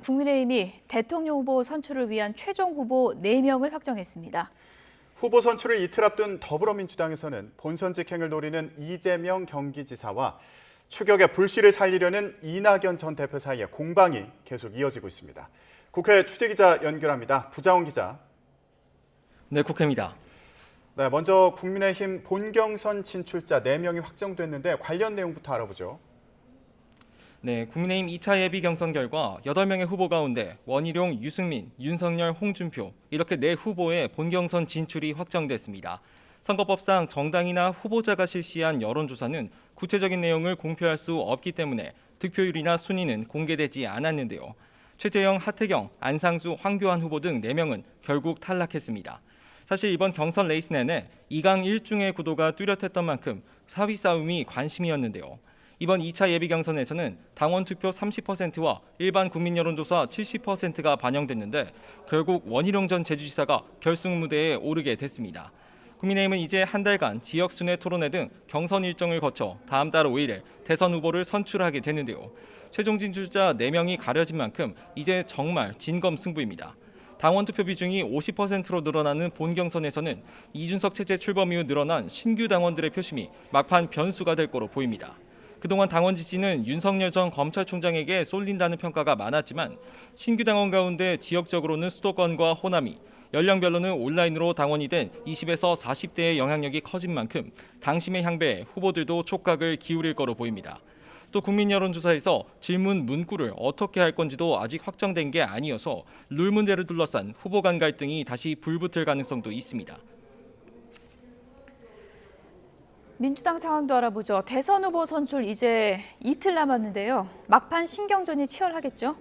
국민의힘이 대통령 후보 선출을 위한 최종 후보 4명을 확정했습니다. 후보 선출을 이틀 앞둔 더불어민주당에서는 본선 직행을 노리는 이재명 경기지사와 추격의 불씨를 살리려는 이낙연 전 대표 사이의 공방이 계속 이어지고 있습니다. 국회 취재기자 연결합니다. 부자원 기자. 네, 국회입니다. 네, 먼저 국민의힘 본경선 진출자 4명이 확정됐는데 관련 내용부터 알아보죠. 네, 국민의힘 2차 예비 경선 결과 8명의 후보 가운데 원희룡, 유승민, 윤석열, 홍준표 이렇게 4후보의 본경선 진출이 확정됐습니다. 선거법상 정당이나 후보자가 실시한 여론조사는 구체적인 내용을 공표할 수 없기 때문에 득표율이나 순위는 공개되지 않았는데요. 최재형, 하태경, 안상수, 황교안 후보 등 4명은 결국 탈락했습니다. 사실 이번 경선 레이스 내내 2강 1중의 구도가 뚜렷했던 만큼 4위 싸움이 관심이었는데요. 이번 2차 예비 경선에서는 당원 투표 30%와 일반 국민 여론조사 70%가 반영됐는데 결국 원희룡 전 제주지사가 결승 무대에 오르게 됐습니다. 국민의힘은 이제 한 달간 지역 순회 토론회 등 경선 일정을 거쳐 다음 달 5일에 대선 후보를 선출하게 되는데요. 최종 진출자 4명이 가려진 만큼 이제 정말 진검승부입니다. 당원 투표 비중이 50%로 늘어나는 본경선에서는 이준석 체제 출범 이후 늘어난 신규 당원들의 표심이 막판 변수가 될 거로 보입니다. 그동안 당원 지지는 윤석열 전 검찰총장에게 쏠린다는 평가가 많았지만 신규 당원 가운데 지역적으로는 수도권과 호남이, 연령별로는 온라인으로 당원이 된 20에서 40대의 영향력이 커진 만큼 당심의 향배에 후보들도 촉각을 기울일 거로 보입니다. 또 국민 여론조사에서 질문 문구를 어떻게 할 건지도 아직 확정된 게 아니어서 룰 문제를 둘러싼 후보 간 갈등이 다시 불붙을 가능성도 있습니다. 민주당 상황도 알아보죠. 대선 후보 선출 이제 이틀 남았는데요. 막판 신경전이 치열하겠죠?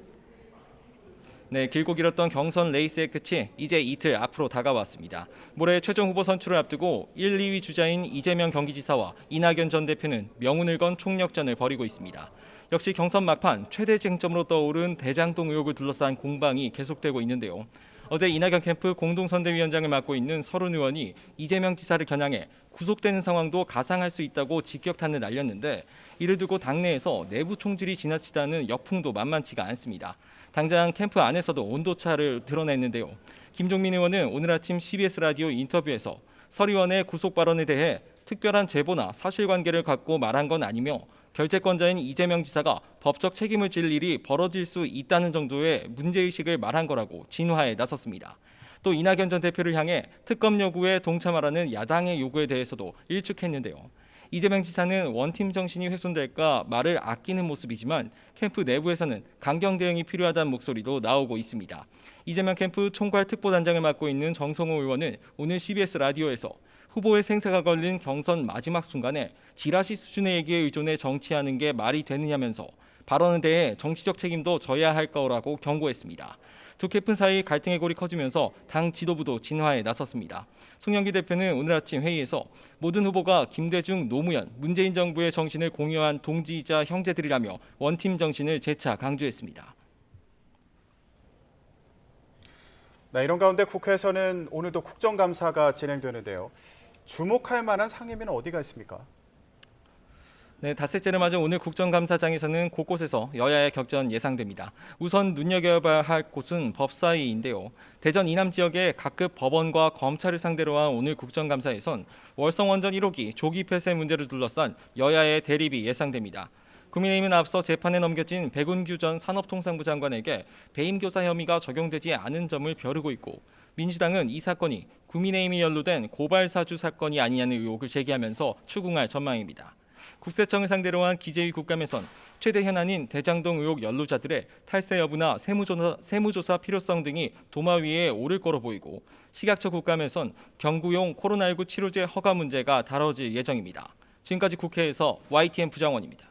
네, 길고 길었던 경선 레이스의 끝이 이제 이틀 앞으로 다가왔습니다. 모레 최종 후보 선출을 앞두고 1, 2위 주자인 이재명 경기지사와 이낙연 전 대표는 명운을 건 총력전을 벌이고 있습니다. 역시 경선 막판 최대 쟁점으로 떠오른 대장동 의혹을 둘러싼 공방이 계속되고 있는데요. 어제 이낙연 캠프 공동선대위원장을 맡고 있는 서른 의원이 이재명 지사를 겨냥해 구속되는 상황도 가상할 수 있다고 직격탄을 날렸는데 이를 두고 당내에서 내부 총질이 지나치다는 역풍도 만만치가 않습니다. 당장 캠프 안에서도 온도차를 드러냈는데요. 김종민 의원은 오늘 아침 CBS 라디오 인터뷰에서 설 의원의 구속 발언에 대해 특별한 제보나 사실관계를 갖고 말한 건 아니며 결재권자인 이재명 지사가 법적 책임을 질 일이 벌어질 수 있다는 정도의 문제의식을 말한 거라고 진화에 나섰습니다. 또 이낙연 전 대표를 향해 특검 요구에 동참하라는 야당의 요구에 대해서도 일축했는데요. 이재명 지사는 원팀 정신이 훼손될까 말을 아끼는 모습이지만 캠프 내부에서는 강경 대응이 필요하다는 목소리도 나오고 있습니다. 이재명 캠프 총괄 특보단장을 맡고 있는 정성호 의원은 오늘 CBS 라디오에서 후보의 생사가 걸린 경선 마지막 순간에 지라시 수준의 얘기에 의존해 정치하는 게 말이 되느냐면서 발언에 대해 정치적 책임도 져야 할 거라고 경고했습니다. 두 캠프 사이 갈등의 골이 커지면서 당 지도부도 진화에 나섰습니다. 송영기 대표는 오늘 아침 회의에서 모든 후보가 김대중, 노무현, 문재인 정부의 정신을 공유한 동지이자 형제들이라며 원팀 정신을 재차 강조했습니다. 네, 이런 가운데 국회에서는 오늘도 국정감사가 진행되는데요. 주목할 만한 상임위는 어디가 있습니까? 네, 닷새째를 맞은 오늘 국정감사장에서는 곳곳에서 여야의 격전 예상됩니다. 우선 눈여겨봐야 할 곳은 법사위인데요. 대전 이남 지역의 각급 법원과 검찰을 상대로 한 오늘 국정감사에선 월성원전 1호기 조기 폐쇄 문제를 둘러싼 여야의 대립이 예상됩니다. 국민의힘은 앞서 재판에 넘겨진 백운규 전 산업통상부 장관에게 배임 교사 혐의가 적용되지 않은 점을 벼르고 있고 민주당은 이 사건이 국민의힘이 연루된 고발 사주 사건이 아니냐는 의혹을 제기하면서 추궁할 전망입니다. 국세청을 상대로 한 기재위 국감에선 최대 현안인 대장동 의혹 연루자들의 탈세 여부나 세무조사 필요성 등이 도마 위에 오를 거로 보이고 식약처 국감에선 경구용 코로나19 치료제 허가 문제가 다뤄질 예정입니다. 지금까지 국회에서 YTN 부장원입니다.